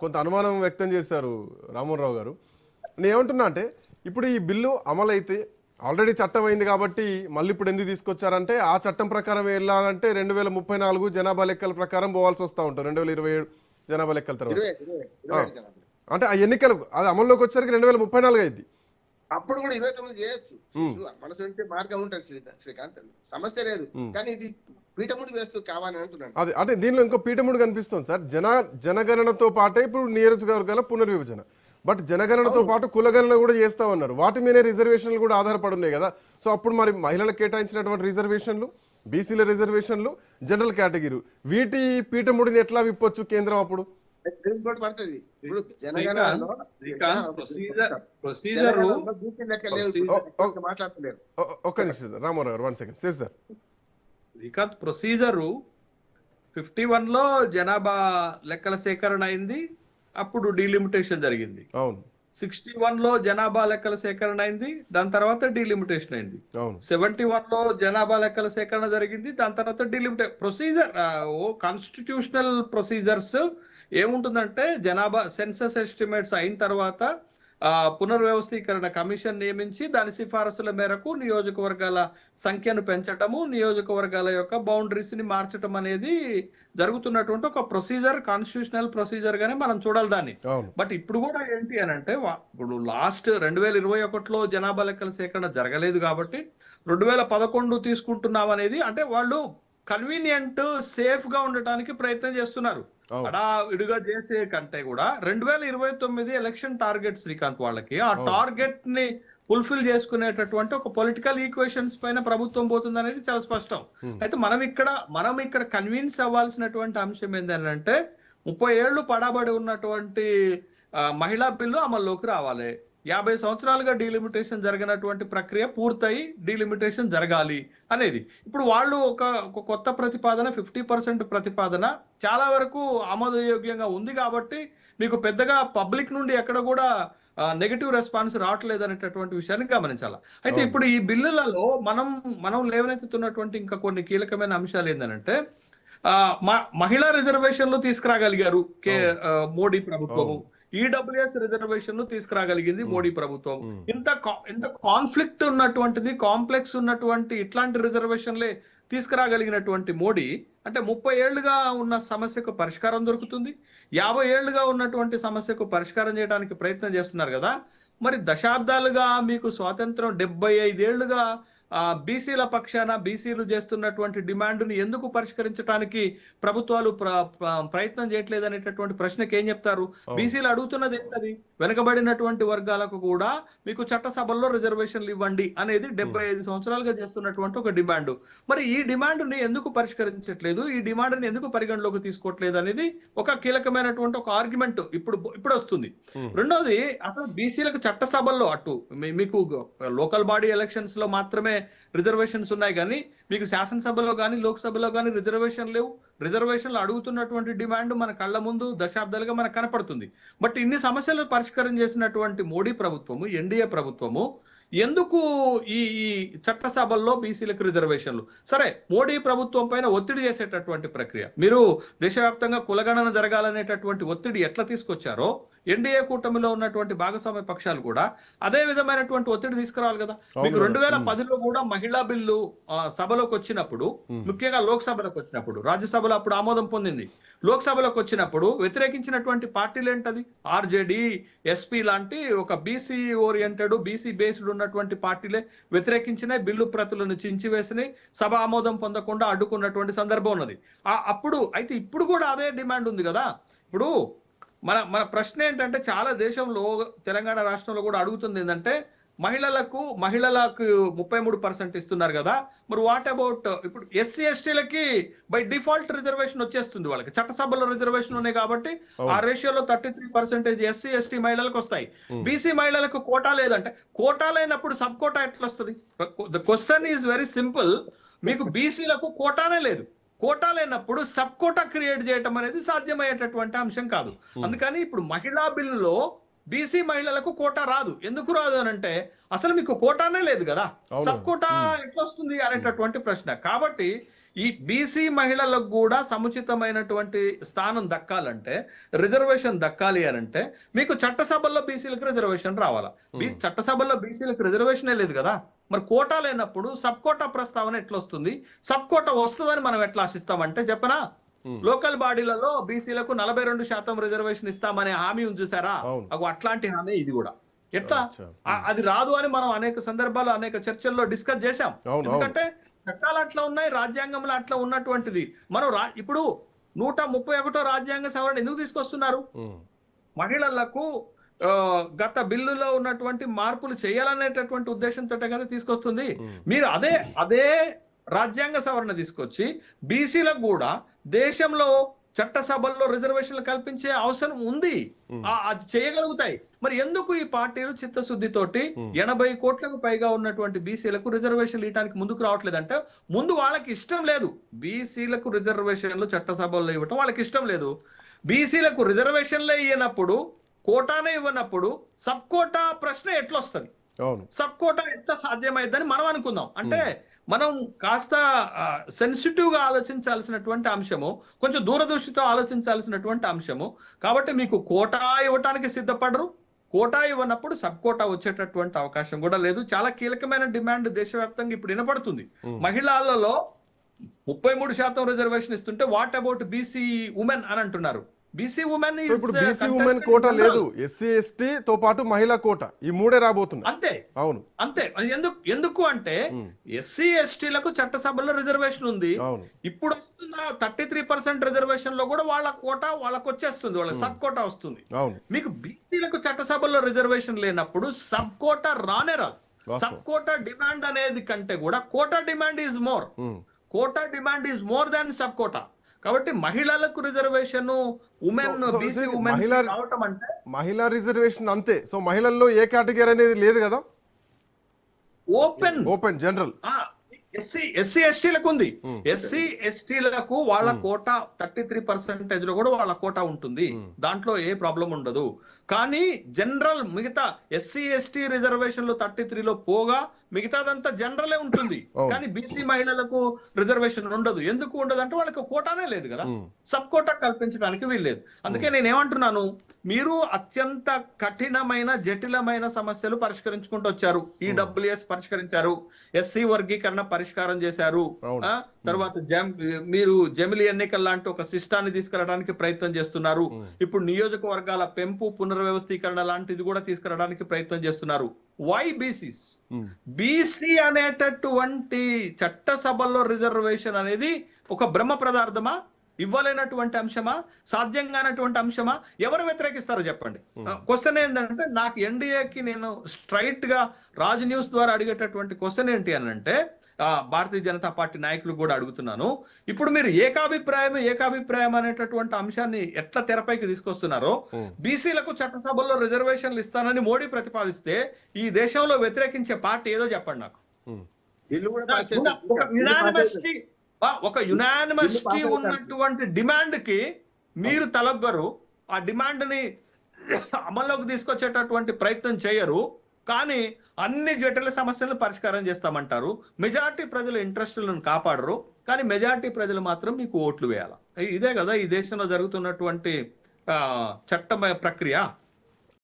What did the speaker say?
కొంత అనుమానం వ్యక్తం చేశారు రామ్మోహన్ రావు గారు. నేను ఏమంటున్నా అంటే ఇప్పుడు ఈ బిల్లు అమలైతే ఆల్రెడీ చట్టం అయింది కాబట్టి మళ్ళీ ఇప్పుడు ఎందుకు తీసుకొచ్చారంటే ఆ చట్టం ప్రకారం వెళ్ళాలంటే 2034 జనాభా లెక్కల ప్రకారం పోవాల్సి వస్తూ ఉంటారు 2027 జనాభా లెక్కల తర్వాత. అంటే ఆ ఎన్నికలు అది అమల్లోకి వచ్చేసరికి 2034 అయింది. అప్పుడు కూడా 29 చేయొచ్చు. మనసు ఉంటే మార్గం ఉంటుంది శ్రీకాంత్, సమస్య లేదు. కానీ ఇది పీఠముడి వేస్తూ కావాలని అంటున్నాను. అది అంటే దీనిలో ఇంకో పీఠముడి కనిపిస్తుంది సార్. జనగణనతో పాటే ఇప్పుడు నియోజకవర్గాల పునర్విభజన, బట్ జనగణనతో పాటు కులగణన కూడా చేస్తామన్నారు. వాటి మీద రిజర్వేషన్లు కూడా ఆధారపడి ఉన్నాయి కదా. సో అప్పుడు మరి మహిళలకు కేటాయించినటువంటి రిజర్వేషన్లు, బీసీల రిజర్వేషన్లు, జనరల్ కేటగిరీ, వీటి పీఠముడిని ఎట్లా విప్పొచ్చు కేంద్రం? అప్పుడు ఒక్క నిమిషం రామారావు గారు, 1 సెకండ్ సార్. శ్రీకాంత్, ప్రొసీజరు 51 లో జనాభా లెక్కల సేకరణ అయింది, అప్పుడు డీలిమిటేషన్ జరిగింది. అవును. 61 లో జనాభా లెక్కల సేకరణ అయింది, దాని తర్వాత డీలిమిటేషన్ అయింది. 71 లో జనాభా లెక్కల సేకరణ జరిగింది, దాని తర్వాత ప్రొసీజర్ కాన్స్టిట్యూషనల్ ప్రొసీజర్స్ ఏముంటుందంటే జనాభా సెన్సస్ ఎస్టిమేట్స్ అయిన తర్వాత పునర్వ్యవస్థీకరణ కమిషన్ నియమించి దాని సిఫారసుల మేరకు నియోజకవర్గాల సంఖ్యను పెంచటము, నియోజకవర్గాల యొక్క బౌండరీస్ ని మార్చటం అనేది జరుగుతున్నటువంటి ఒక ప్రొసీజర్, కాన్స్టిట్యూషనల్ ప్రొసీజర్ గానే మనం చూడాలి దాన్ని. బట్ ఇప్పుడు కూడా ఏంటి అని అంటే, ఇప్పుడు లాస్ట్ 2021లో జనాభా లెక్కల సేకరణ జరగలేదు కాబట్టి 2011 తీసుకుంటున్నాం అనేది, అంటే వాళ్ళు కన్వీనియంట్ సేఫ్ గా ఉండటానికి ప్రయత్నం చేస్తున్నారు. అడా విడిగా చేసే కంటే కూడా 2029 ఎలక్షన్ టార్గెట్ శ్రీకాంత్ వాళ్ళకి, ఆ టార్గెట్ ని ఫుల్ఫిల్ చేసుకునేటటువంటి ఒక పొలిటికల్ ఈక్వేషన్స్ పైన ప్రభుత్వం పోతుంది అనేది చాలా స్పష్టం. అయితే మనం ఇక్కడ కన్విన్స్ అవ్వాల్సినటువంటి అంశం ఏంటంటే 30 ఏళ్లు పడబడి ఉన్నటువంటి మహిళా బిల్లు అమల్లోకి రావాలి. 50 సంవత్సరాలుగా డీలిమిటేషన్ జరిగినటువంటి ప్రక్రియ పూర్తయి డీలిమిటేషన్ జరగాలి అనేది. ఇప్పుడు వాళ్ళు ఒక కొత్త ప్రతిపాదన 50% ప్రతిపాదన చాలా వరకు ఆమోదయోగ్యంగా ఉంది కాబట్టి మీకు పెద్దగా పబ్లిక్ నుండి ఎక్కడ కూడా నెగటివ్ రెస్పాన్స్ రావట్లేదు అనేటటువంటి విషయాన్ని గమనించాలి. అయితే ఇప్పుడు ఈ బిల్లులలో మనం లేవనెత్తుతున్నటువంటి ఇంకా కొన్ని కీలకమైన అంశాలు ఏంటంటే, మహిళా రిజర్వేషన్లు తీసుకురాగలిగారు మోడీ ప్రభుత్వము, ఈడబ్ల్యూఎస్ రిజర్వేషన్ తీసుకురాగలిగింది మోడీ ప్రభుత్వం. ఇంత కాన్ఫ్లిక్ట్ ఉన్నటువంటిది, కాంప్లెక్స్ ఉన్నటువంటి ఇట్లాంటి రిజర్వేషన్లే తీసుకురాగలిగినటువంటి మోడీ అంటే 30 ఏళ్లుగా ఉన్న సమస్యకు పరిష్కారం దొరుకుతుంది, 50 ఏళ్లుగా ఉన్నటువంటి సమస్యకు పరిష్కారం చేయడానికి ప్రయత్నం చేస్తున్నారు కదా. మరి దశాబ్దాలుగా మీకు స్వాతంత్రం 75 ఏళ్లుగా బీసీల పక్షాన బీసీలు చేస్తున్నటువంటి డిమాండ్ని ఎందుకు పరిష్కరించడానికి ప్రభుత్వాలు ప్రయత్నం చేయట్లేదు అనేటటువంటి ప్రశ్నకి ఏం చెప్తారు? బీసీలు అడుగుతున్నది ఏంటది? వెనకబడినటువంటి వర్గాలకు కూడా మీకు చట్టసభల్లో రిజర్వేషన్లు ఇవ్వండి అనేది 75 సంవత్సరాలుగా చేస్తున్నటువంటి ఒక డిమాండ్. మరి ఈ డిమాండ్ని ఎందుకు పరిష్కరించట్లేదు, ఈ డిమాండ్ని ఎందుకు పరిగణలోకి తీసుకోవట్లేదు అనేది ఒక కీలకమైనటువంటి ఒక ఆర్గ్యుమెంట్ ఇప్పుడు వస్తుంది. రెండోది, అసలు బీసీలకు చట్టసభల్లో అటు మీకు లోకల్ బాడీ ఎలక్షన్స్ లో మాత్రమే రిజర్వేషన్స్ ఉన్నాయి, కానీ మీకు శాసనసభలో కానీ లోక్సభలో కానీ రిజర్వేషన్ లేవు. రిజర్వేషన్లు అడుగుతున్నటువంటి డిమాండ్ మన కళ్ళ ముందు దశాబ్దాలుగా మనకు కనపడుతుంది. బట్ ఇన్ని సమస్యలు పరిష్కారం చేసినటువంటి మోడీ ప్రభుత్వము, ఎన్డీఏ ప్రభుత్వము ఎందుకు ఈ చట్టసభల్లో బీసీలకు రిజర్వేషన్లు? సరే, మోడీ ప్రభుత్వం పైన ఒత్తిడి చేసేటటువంటి ప్రక్రియ, మీరు దేశవ్యాప్తంగా కులగణన జరగాలనేటటువంటి ఒత్తిడి ఎట్లా తీసుకొచ్చారో ఎన్డీఏ కూటమిలో ఉన్నటువంటి భాగస్వామ్య పక్షాలు కూడా అదే విధమైనటువంటి ఒత్తిడి తీసుకురావాలి కదా. మీకు 2010లో కూడా మహిళా బిల్లు సభలోకి వచ్చినప్పుడు, ముఖ్యంగా లోక్సభలోకి వచ్చినప్పుడు, రాజ్యసభలో అప్పుడు ఆమోదం పొందింది, లోక్సభలోకి వచ్చినప్పుడు వ్యతిరేకించినటువంటి పార్టీలు ఏంటది? ఆర్జేడీ, ఎస్పీ లాంటి ఒక బీసీ ఓరియంటెడ్, బీసీ బేస్డ్ ఉన్నటువంటి పార్టీలే వ్యతిరేకించినాయి, బిల్లు ప్రతులను చించివేసినాయి, సభ ఆమోదం పొందకుండా అడ్డుకున్నటువంటి సందర్భం ఉన్నది అప్పుడు. అయితే ఇప్పుడు కూడా అదే డిమాండ్ ఉంది కదా. ఇప్పుడు మన ప్రశ్న ఏంటంటే, చాలా దేశంలో, తెలంగాణ రాష్ట్రంలో కూడా అడుగుతుంది ఏంటంటే, మహిళలకు 33% ఇస్తున్నారు కదా, మరి వాట్ అబౌట్ ఇప్పుడు ఎస్సీ ఎస్టీలకి బై డిఫాల్ట్ రిజర్వేషన్ వచ్చేస్తుంది, వాళ్ళకి చట్టసభలో రిజర్వేషన్ ఉన్నాయి కాబట్టి ఆ రేషియోలో 33% ఎస్సీ ఎస్టీ మహిళలకు వస్తాయి. బీసీ మహిళలకు కోటా లేదంటే, కోటా లేనప్పుడు సబ్ కోటా ఎట్లా వస్తుంది? The question is very simple. మీకు బీసీలకు కోటానే లేదు, కోటా లేనప్పుడు సబ్ కోటా క్రియేట్ చేయటం అనేది సాధ్యమయ్యేటటువంటి అంశం కాదు. అందుకని ఇప్పుడు మహిళా బిల్లులో బీసీ మహిళలకు కోటా రాదు. ఎందుకు రాదు అని అంటే, అసలు మీకు కోటానే లేదు కదా, సబ్ కోటా ఎట్లా వస్తుంది అనేటటువంటి ప్రశ్న. కాబట్టి ఈ బీసీ మహిళలకు కూడా సముచితమైనటువంటి స్థానం దక్కాలంటే, రిజర్వేషన్ దక్కాలి అని అంటే మీకు చట్టసభల్లో బీసీలకు రిజర్వేషన్ రావాలా. చట్టసభల్లో బీసీలకు రిజర్వేషనే లేదు కదా, మరి కోటా లేనప్పుడు సబ్ కోటా ప్రస్తావన ఎట్లా వస్తుంది? సబ్ కోటా వస్తుందని మనం ఎట్లా ఆశిస్తామంటే చెప్పనా, లోకల్ బాడీలలో బీసీలకు 42% రిజర్వేషన్ ఇస్తామనే హామీ ఉంది చూసారా, అట్లాంటి హామీ ఇది కూడా. ఎట్లా అది రాదు అని మనం అనేక సందర్భాలు అనేక చర్చల్లో డిస్కస్ చేశాం. ఎందుకంటే చట్టాలు అట్లా ఉన్నాయి, రాజ్యాంగంలో అట్లా ఉన్నటువంటిది. మనం ఇప్పుడు 131వ రాజ్యాంగ సవరణ ఎందుకు తీసుకొస్తున్నారు? మహిళలకు గత బిల్లులో ఉన్నటువంటి మార్పులు చేయాలనేటటువంటి ఉద్దేశంతో కదా తీసుకొస్తుంది. మీరు అదే రాజ్యాంగ సవరణ తీసుకొచ్చి బీసీలకు కూడా దేశంలో చట్టసభల్లో రిజర్వేషన్లు కల్పించే అవసరం ఉంది, అది చేయగలుగుతాయి. మరి ఎందుకు ఈ పార్టీలు చిత్తశుద్ధితోటి 80 కోట్లకు పైగా ఉన్నటువంటి బీసీలకు రిజర్వేషన్లు ఇవ్వడానికి ముందుకు రావట్లేదంటే, ముందు వాళ్ళకి ఇష్టం లేదు. బీసీలకు రిజర్వేషన్లు చట్టసభల్లో ఇవ్వటం వాళ్ళకి ఇష్టం లేదు. బీసీలకు రిజర్వేషన్లే ఇవ్వనప్పుడు, కోటానే ఇవ్వనప్పుడు సబ్ కోటా ప్రశ్న ఎట్లా వస్తుంది? సబ్ కోటా ఎట్లా సాధ్యమైందని మనం అనుకుందాం. అంటే మనం కాస్త సెన్సిటివ్ గా ఆలోచించాల్సినటువంటి అంశము, కొంచెం దూరదృష్టితో ఆలోచించాల్సినటువంటి అంశము. కాబట్టి మీకు కోటా ఇవ్వటానికి సిద్ధపడరు, కోటా ఇవ్వనప్పుడు సబ్ కోటా వచ్చేటటువంటి అవకాశం కూడా లేదు. చాలా కీలకమైన డిమాండ్ దేశవ్యాప్తంగా ఇప్పుడు వినపడుతుంది. మహిళలలో 33% రిజర్వేషన్ ఇస్తుంటే వాట్ అబౌట్ బీసీ ఉమెన్ అని అంటున్నారు. బీసీ ఉమెన్ ఇప్పుడు బీసీ ఉమెన్ కోటా లేదు, ఎస్సీ ఎస్టీ తో పాటు మహిళా కోటా, ఈ మూడే రాబోతున్నాయి. అంతే, అవును అంతే. ఎందుకు అంటే ఎస్సీ ఎస్టీలకు చట్టసభలో రిజర్వేషన్ ఉంది. ఇప్పుడు వస్తున్న 33% రిజర్వేషన్ లో కూడా వాళ్ళ కోటా వాళ్ళకు వచ్చేస్తుంది, వాళ్ళకి సబ్ కోటా వస్తుంది. మీకు బీసీలకు చట్టసభలో రిజర్వేషన్ లేనప్పుడు సబ్ కోటా రానే రాదు. సబ్ కోటా డిమాండ్ అనేది కంటే కూడా quota demand is more. Quota demand is more than sub quota. కాబట్టి మహిళలకు రిజర్వేషన్, ఉమెన్ బీసీ ఉమెన్ రావటం అంటే మహిళా రిజర్వేషన్ అంతే. సో మహిళల్లో ఏ కేటగిరీ అనేది లేదు కదా, ఓపెన్ జనరల్. ఎస్సీ ఎస్టీలకు ఉంది. ఎస్సీ ఎస్టీలకు వాళ్ళ కోటా 33% లో కూడా వాళ్ళ కోటా ఉంటుంది, దాంట్లో ఏ ప్రాబ్లం ఉండదు. కానీ జనరల్ మిగతా ఎస్సీ ఎస్టీ రిజర్వేషన్లు 33లో పోగా మిగతాదంతా జనరలే ఉంటుంది. కానీ బీసీ మహిళలకు రిజర్వేషన్ ఉండదు. ఎందుకు ఉండదు అంటే వాళ్ళకి కోటానే లేదు కదా, సబ్ కోటా కల్పించడానికి వీల్లేదు. అందుకే నేను ఏమంటున్నాను, మీరు అత్యంత కఠినమైన జటిలమైన సమస్యలు పరిష్కరించుకుంటూ వచ్చారు. ఈడబ్ల్యూఎస్ పరిష్కరించారు, ఎస్సీ వర్గీకరణ పరిష్కారం చేశారు, తర్వాత మీరు జమిలి ఎన్నికల లాంటి ఒక సిస్టాన్ని తీసుకురావడానికి ప్రయత్నం చేస్తున్నారు. ఇప్పుడు నియోజకవర్గాల పెంపు పునర్వ్యవస్థీకరణ లాంటిది కూడా తీసుకురావడానికి ప్రయత్నం చేస్తున్నారు. Why BCs? బీసీ అనేటటువంటి చట్టసభల్లో రిజర్వేషన్ అనేది ఒక బ్రహ్మ పదార్థమా, ఇవ్వలేనటువంటి అంశమా, సాధ్యంగానటువంటి అంశమా? ఎవరు వ్యతిరేకిస్తారో చెప్పండి. క్వశ్చన్ ఏంటంటే, నాకు ఎన్డీఏకి నేను స్ట్రైట్ గా రాజ్ న్యూస్ ద్వారా అడిగేటటువంటి క్వశ్చన్ ఏంటి అని అంటే, భారతీయ జనతా పార్టీ నాయకులు కూడా అడుగుతున్నాను. ఇప్పుడు మీరు ఏకాభిప్రాయం అనేటటువంటి అంశాన్ని ఎట్లా తెరపైకి తీసుకొస్తున్నారో, బీసీలకు చట్టసభల్లో రిజర్వేషన్లు ఇస్తానని మోడీ ప్రతిపాదిస్తే ఈ దేశంలో వ్యతిరేకించే పార్టీ ఏదో చెప్పండి నాకు. ఒక యునానిమస్టీ ఉన్నటువంటి డిమాండ్ కి మీరు తలొగ్గరు, ఆ డిమాండ్ ని అమల్లోకి తీసుకొచ్చేటటువంటి ప్రయత్నం చేయరు. కానీ అన్ని జటిల సమస్యలను పరిష్కారం చేస్తామంటారు. మెజారిటీ ప్రజల ఇంట్రెస్టులను కాపాడరు, కానీ మెజారిటీ ప్రజలు మాత్రం మీకు ఓట్లు వేయాలి. ఇదే కదా ఈ దేశంలో జరుగుతున్నటువంటి చట్ట ప్రక్రియ.